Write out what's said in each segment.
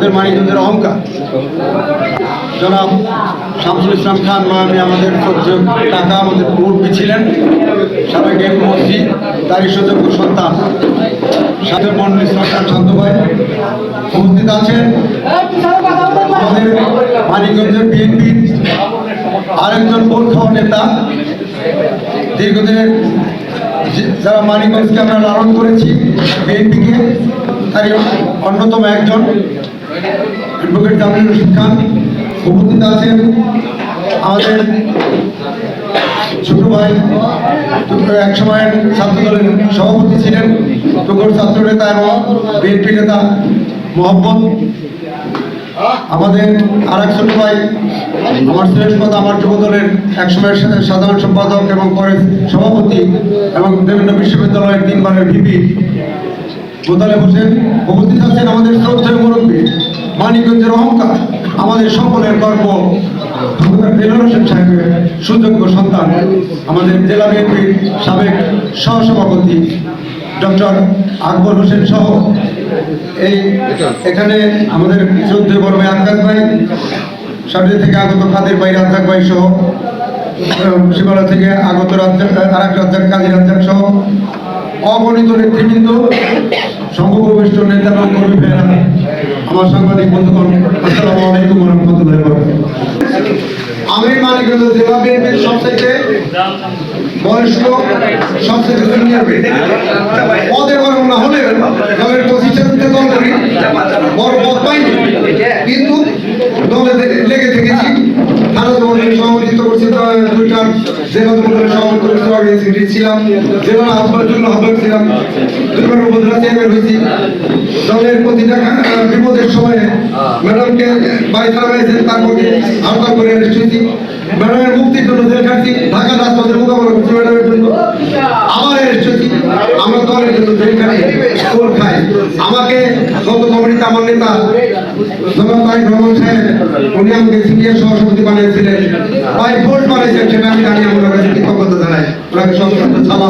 আমাদের মানিকগঞ্জের অহংকার জনাব শামসুল ইসলাম খান মায়ামি আমাদের টাকা আমাদের মুরব্বী ছিলেন, সাবেক মন্ত্রী, তারই সুযোগ্য সন্তান সাথে মন্ডলী সরকার শান্ত ভাই উপস্থিত আছেন। আমাদের মানিকগঞ্জের বিএনপির আরেকজন বোরখাও নেতা, দীর্ঘদিনের যারা মানিকগঞ্জকে আমরা লালন করেছি বিএনপিকে, তারই অন্যতম একজন অ্যাডভোকেট জামিল রশিদ খান উপস্থিত আছেন। আমাদের ছোট ভাই এক সময়ের ছাত্র দলের সভাপতি ছিলেন, টুকর ছাত্র নেতা এবং বিএনপি নেতা মোহাম্মদ। আমাদের আর এক ছোট ভাই আমার শ্রেষ্ঠ কথা আমার যুব দলের একসময়ের সাধারণ সম্পাদক এবং পরে সভাপতি এবং বিভিন্ন বিশ্ববিদ্যালয়ের 3 বারের ভিপি মোতালেব হোসেন উপস্থিত আছেন। আমাদের শ্রদ্ধেয় মুরব্বী মানিকগঞ্জের অহংকার, আমাদের সকলের গর্ব দেলোয়ার হোসেন সাহেবের সুযোগ্য সন্তান, আমাদের জেলা বিএনপির সাবেক সহসভাপতি ডক্টর আকবর হোসেন সহ এখানে আমাদের শ্রদ্ধেয় বড় ভাই আকাশ ভাই, সামনে থেকে আগত কাদের ভাই রাজ্জাক ভাই সহ, শিবালয় থেকে আগত আরেক রাজ্জাক কাজী রাজ্জাক সহ অগণিত নেতৃবৃন্দ, সংঘপ্রবিষ্ট নেতা এবং কর্মী ভাইয়েরা, আমার সাংবাদিক বন্ধুগণ, আসসালামু আলাইকুম ওয়া রাহমাতুল্লাহি ওয়া বারাকাতুহু। আমি মানিকগঞ্জ জেলা বিএনপির সবচেয়ে বয়স্ক, সবচেয়ে জুনিয়র পদে বড় না হলে দলের প্রতিষ্ঠানতে দল করি, বড় পদ পাইনি, কিন্তু দলে লেগে থেকেছি। থানা দলের সভাপতিত্ব করছি, 2টা জেলা দলের সভাপতি ছিলাম, জেলা আহ্বায়ক জন্য আহ্বায়ক ছিলাম, 2বার উপজেলা চেয়ারম্যান হয়েছি। দলের প্রতিটা বিপদের সময়ে ম্যাডামকে বাড়ি ছাড়া হয়েছে, তারপরে আহ্বান করে অ্যারেস্ট হয়েছি। ম্যাডামের মুক্তির জন্য জেল খাটছি, ঢাকা রাজপথের মোকাবেলা করছি ম্যাডামের জন্য, আবার অ্যারেস্ট হয়েছি। আমরা দলের জন্য জেল খাটি, স্কোর খাই। আমাকে গত কমিটিতে আমার নেতা জনাব তারেক রহমান সাহেব, উনি আমাকে সিনিয়র সহসভাপতি বানিয়েছিলেন, বাই ভোট বানিয়েছেন, সেটা আমি জানি। আমার কাছে কৃতজ্ঞতা জানাই, ওনাকে সন্তুষ্ট ছাড়া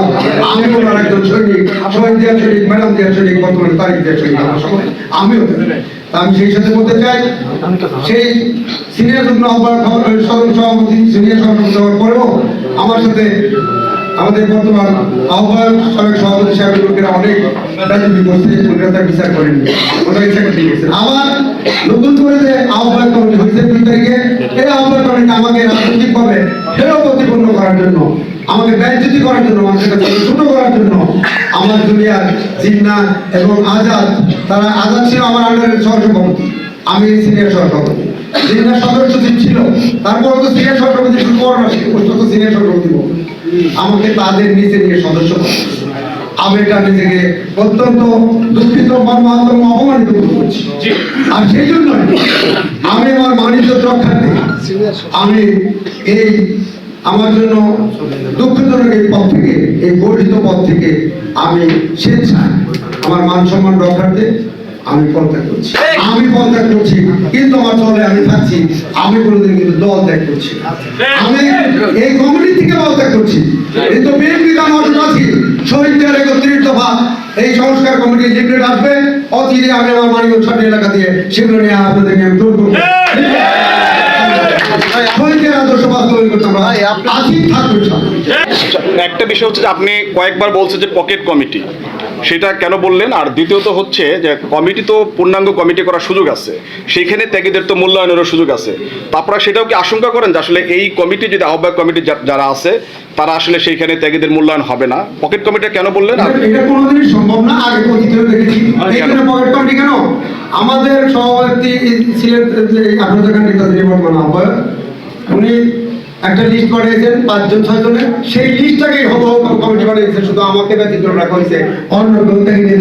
আমি ওনার একজন সৈনিক, শহীদ জিয়া সৈনিক, ম্যাডাম জিয়া সৈনিক, বর্তমানে তারিখ জিয়া সৈনিক, আমার সময় আমিও। আমি সেই সাথে বলতে চাই, সেই সিনিয়র যুগ্ম আহ্বায়ক সাধারণ সভাপতি, সিনিয়র সভাপতি হওয়ার পরেও আমার সাথে আমাদের বর্তমান আহ্বায়ক সাবেক সভাপতি সাহেবের লোকেরা অনেক রাজনীতি করছে, ওনারা তার বিচার করেননি, ওনারা ইচ্ছা করতে গেছেন। আবার নতুন করে যে আহ্বায়ক কমিটি হয়েছে 2 তারিখে, এই আহ্বায়ক কমিটি আমাকে রাজনৈতিকভাবে হেয় প্রতিপন্ন করার জন্য, আমাকে ব্যয়চ্যুতি করার জন্য, আমাকে ছোট করার জন্য আমার জুনিয়র জিন্না এবং আজাদ, তারা আজাদ ছিল আমার আন্ডারের সহসভাপতি, আমি সিনিয়র সহসভাপতি, জিন্না সদস্য সচিব ছিল, তারপর তো সিনিয়র সহসভাপতি সিনিয়র সহসভাপতি, আমাকে তাদের নিচে নিয়ে সদস্য করে। আমি এটা নিজেকে অত্যন্ত দুঃখিত, মর্মাহত এবং অপমানিত করছি। আর সেই জন্য আমি আমার মানিজ্য রক্ষার্থে আমি এই আমার জন্য দুঃখজনক এই পদ থেকে, এই গঠিত পদ থেকে আমি স্বেচ্ছায় আমার মান সম্মান রক্ষার্থে আমি পদত্যাগ করছি। আমি পদত্যাগ করছি, কিন্তু আমার দলে আমি থাকছি। আমি কোনোদিন কিন্তু দল ত্যাগ করছি, আমি এই কমিটি থেকে পদত্যাগ করছি। কিন্তু বিএনপি আমার আছি, শহীদদের 31 দফা এই সংস্কার কমিটি লিফলেট আসবে অচিরে, আমি আমার মানিকগঞ্জ ছাড়ি এলাকা দিয়ে সেগুলো নিয়ে আপনাদেরকে আমি দূর করবো। একটা বিষয় হচ্ছে যে আপনি কয়েকবার বলছেন যে পকেট কমিটি, সেটা কেন বললেন? আর দ্বিতীয়ত হচ্ছে যে কমিটি তো পূর্ণাঙ্গ কমিটি করার সুযোগ আছে, সেইখানে ত্যাগীদের তো মূল্যায়নেরও সুযোগ আছে। তারপরে সেটাও কি আশঙ্কা করেন যে আসলে এই কমিটি, যদি আহ্বায়ক কমিটি যারা আছে তারা আসলে সেইখানে ত্যাগীদের মূল্যায়ন হবে না? পকেট কমিটি কেন বললেন? এটা কোনোদিনই সম্ভব না। আগে দেখেছি পকেট কমিটি কেন? আমাদের সভাপতি ছিলেন আপনাদের বর্তমান আহ্বায়ক, উনি একটা লিস্ট বানিয়েছেন 5 জন 6 জনের, সেই লিস্টটাকে হবো কমিটি বানিয়েছে, শুধু আমাকে ব্যতিক্রম রাখা হয়েছে, অন্য দলটাকে নিয়ে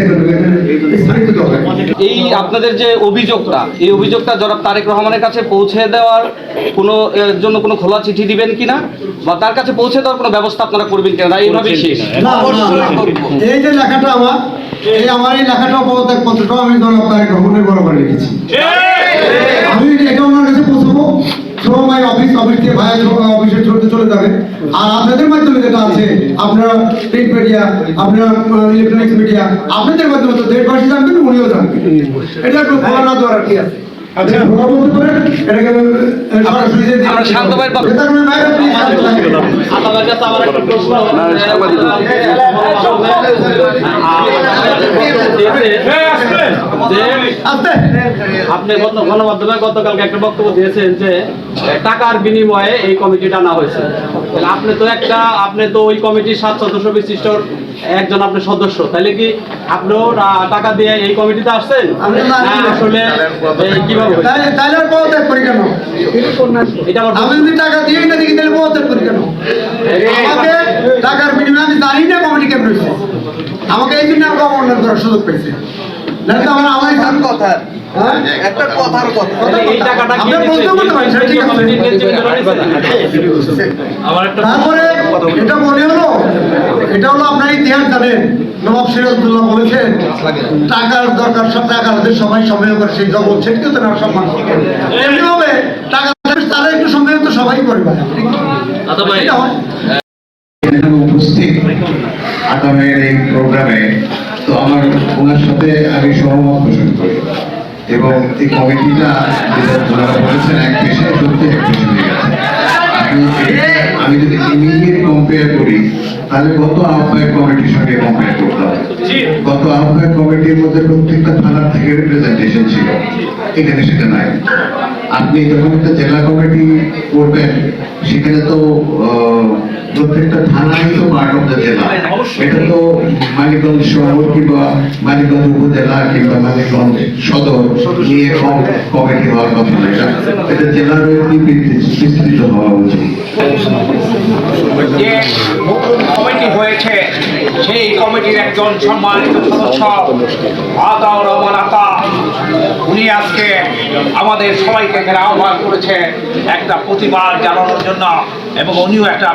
এই আপনাদের যে অভিযোগটা, এই অভিযোগটা জনাব তারেক রহমানের কাছে পৌঁছে দেওয়ার জন্য কোনো খোলা চিঠি দিবেন কিনা, বা তার কাছে পৌঁছে দেওয়ার কোনো ব্যবস্থা আপনারা করবেন কিনা? এইভাবেই শেষ। এই যে লেখাটা আমার এই লেখাটা পদত্যাগ পত্রটাও আমি জনাব তারেক রহমানের বরাবর লিখেছি। আমি এটা ওনার কাছে পৌঁছাবো, সময় অফিস থেকে ভাই অফিসে চলে যাবে। আর আপনাদের মাধ্যমে যেটা আছে আছে, আপনারা প্রিন্ট মিডিয়া, আপনারা ইলেকট্রনিক্স মিডিয়া, আপনাদের মাধ্যমে তো দেশবাসী জানবেন, উনিও জানবেন। এটা একটু বলা না দেওয়ার কি আছে? আচ্ছা, বলা বলতে পারেন এটাকে সরাসরি যে আমরা শান্ত ভাইয়ের পক্ষে- বেতার ভাইরা প্লিজ শান্ত থাকেন। আপনার কাছে আমার একটা প্রশ্ন আস্তে আপনি গণমাধ্যমে গতকালকে একটা বক্তব্য দিয়েছেন যে টাকার বিনিময়ে এই কমিটিটা আনা হয়েছে। তাহলে আপনি তো ওই কমিটির 7 সদস্য বিশিষ্ট একজন আপনি সদস্য, তাহলে কি আপনিও টাকা দিয়ে এই কমিটিতে আসছেন? না, আসলে কিভাবে হয়েছে? তাহলে আর পদত্যাগ করি কেন? এটা আমার আমি যদি টাকা দিয়েই না দেখি তাহলে পদত্যাগ করি কেন? আমাকে টাকার বিনিময়ে আমি জানি না কমিটি কেমন হয়েছে, আমাকে এই জন্য আমাকে অবমাননা করার সুযোগ পেয়েছে। নাহলে তো আমার কথা হ্যাঁ একটা কথার কথা এই টাকাটা কে আপনার দিচ্ছে? বলতে বলতে পারেন, সেটা ঠিক আছে। কমিটির নেতৃত্বরা দিচ্ছে? আমার একটা তারপরে এটা মনে হলো, এটা হলো আপনার ইতিহাস জানেন, নবাব সিরাজউদ্দৌলা বলেছেন টাকার দরকার, সব টাকা আমাদের সবাই সময় করে, সেই জগৎ সেটিও তো না সম্মান এমনি হবে টাকা তারা একটু সময় তো সবাই করে ভাই। আচ্ছা ভাই, এটা হয়। এখানে উপস্থিত আগামের এই প্রোগ্রামে তো আমার ওনার সাথে আমি সহমত পোষণ করি, এবং এই কমিটিটা যেটা ওনারা বলেছেন এক পেশে সত্যি এক পেশে হয়ে গেছে। আমি যদি ইমিডিয়েট কম্পেয়ার করি তাহলে গত আহ্বায়ক কমিটির সঙ্গে কম্পেয়ার করতে হবে। গত আহ্বায়ক কমিটির মধ্যে প্রত্যেকটা থানার থেকে রিপ্রেজেন্টেশন ছিল, এখানে সেটা নাই। আপনি যখন একটা জেলা কমিটি করবেন সেখানে তো প্রত্যেকটা থানায় তো পার্ট অফ দ্য জেলা, এটা তো মানিকগঞ্জ শহর কিংবা মানিকগঞ্জ উপজেলা কিংবা মানিকগঞ্জ সদর নিয়ে কমিটি হওয়ার কথা না, এটা জেলার বিস্তৃত হওয়া উচিত। যে নতুন কমিটি হয়েছে সেই কমিটির একজন সম্মানিত সদস্য আতাউর রহমান আতা, উনি আজকে আমাদের সবাইকে এখানে আহ্বান করেছে একটা প্রতিবাদ জানানোর জন্য, এবং উনিও একটা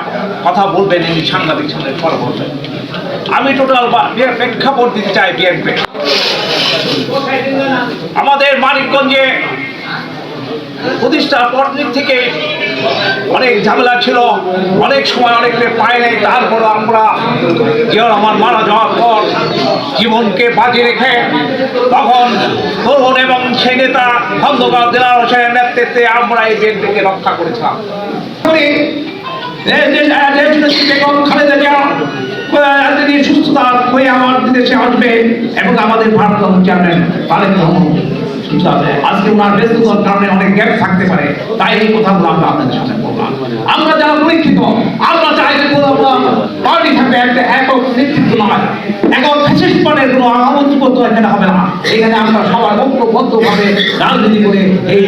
কথা বলবেন, উনি সাংবাদিক সামনে কথা বলবেন। আমি টোটাল প্রেক্ষাপট দিতে চাই বিএনপি। আমাদের মানিকগঞ্জে প্রতিষ্ঠার পর দিক থেকে অনেক ঝামেলা ছিল, অনেক সময় অনেককে পায় নাই। তারপর আমরা জিয়া রহমান মারা যাওয়ার পর জীবনকে বাজি রেখে তখন তরুণ এবং সেই নেতা খন্দকার দিলার হোসেনের নেতৃত্বে আমরা এই বিএনপিকে রক্ষা করেছিলাম। খালেদা জিয়া সুস্থতা হয়ে আমার দেশে আসবে এবং আমাদের ভারত চেয়ারম্যান তারেক রহমান আজকে ওনার ব্যস্ততার কারণে অনেক গ্যাপ থাকতে পারে, তাই এই কথাগুলো আমরা আপনাদের সামনে বললাম। আমরা যারা পরীক্ষিত, আমরা চাই যে পার্টি থাকবে, একটা একক নেতৃত্ব নয়, একক ফ্যাসিস্ট পার্টির কোনো আমন্ত্রণ এখানে হবে না। এখানে আমরা সবার ঐক্যবদ্ধভাবে রাজনীতি করে এই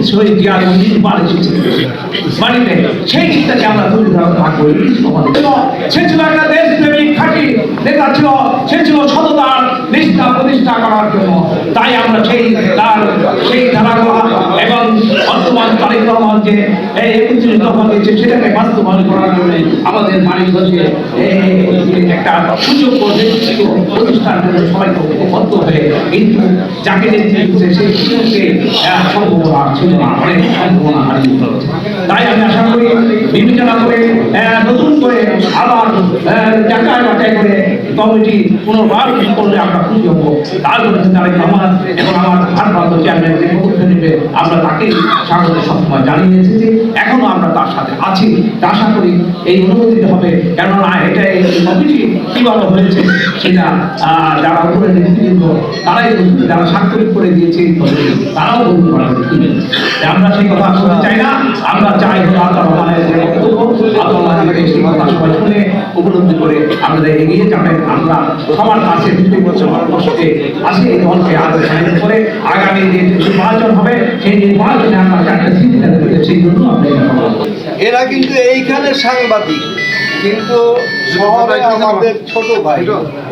শহীদ জিয়ার বাড়িতে সেই চিন্তাকে আমরা তৈরি করার থাকবো। সে ছিল একটা দেশপ্রেমিক খাঁটি নেতা ছিল, সে ছিল সততার নিষ্ঠা প্রতিষ্ঠা করার জন্য। তাই আমরা সেই ধারাগুলো এবং বর্তমান তারেক রহমান যে 31 দফা দিয়েছে সেটাকে বাস্তবায়ন করার জন্য আমাদের মানিকগঞ্জে একটা সুযোগ প্রতিষ্ঠার জন্য সবাইকে ঐক্যবদ্ধ হয়ে, কিন্তু যাকে নেতৃত্ব সেই সুযোগকে সম্ভাবনা ছিল না, অনেক সম্ভাবনা হারিয়ে ফেলেছে। তাই আমি আশা করি বিবেচনা করে নতুন করে আবার যাচাই বাছাই করে কমিটি পুনর্বার করলে আমরা খুশি হব। তার জন্য তারেক রহমান এবং আমার ভারপ্রাপ্ত চেয়ারম্যান যে পদক্ষেপ নেবে আমরা তাকে স্বাগত সবসময় জানিয়ে এসেছি, এখনো আমরা তার সাথে আছি। আশা করি এই অনুমোদিত হবে, কেননা এটা এই কমিটি কিভাবে হয়েছে সেটা যারা উপরে নেতৃবৃন্দ তারাই বলবে, যারা স্বাক্ষরিত করে দিয়েছে তারাও বলতে পারবে। আমরা সেই কথা শুনতে চাই না, আমরা চাই হলো আল্লাহ রহমানের যে বক্তব্য, আল্লাহ সেই কথা সবাই শুনে উপলব্ধি করে আমাদের এগিয়ে যাবেন। আমরা সবার কাছে 2 বছর কষ্টে আসি এই দলকে আরো সাহায্য করে আগামী যে নির্বাচন হবে সেই নির্বাচনে আমরা একটা চিন্তা দেবে, সেই জন্য আমরা এরা কিন্তু এইখানে সাংবাদিক, কিন্তু শহরে আমাদের ছোট ভাই,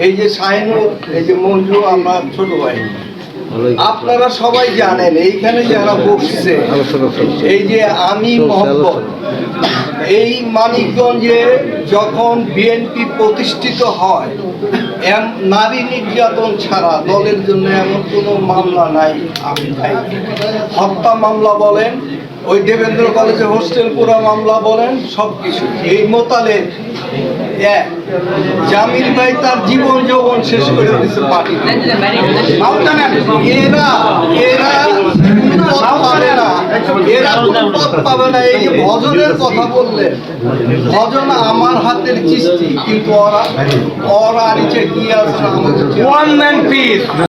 এই যে শাহিনুর, এই যে মঞ্জু, আমার ছোট ভাই। আপনারা সবাই জানেন এইখানে যারা বসছে, এই যে আমি মোহাম্মদ, এই মানিকগঞ্জে যখন বিএনপি প্রতিষ্ঠিত হয়, নারী নির্যাতন ছাড়া দলের জন্য এমন কোনো মামলা নাই। আমি হত্যা মামলা বলেন, ওই দেবেন্দ্র কলেজে হোস্টেল পুরা মামলা বলেন, সবকিছু এই মোতালে এক, জামিল ভাই তার জীবন যৌবন শেষ করে দিচ্ছে পার্টি। এরা এরা পথ পাবে না, এরা কোনো পথ পাবে না। এই যে ভজনের কথা বললেন, ভজন আমার হাতের সৃষ্টি, কিন্তু ওরা নিচে কি আছে আমাদের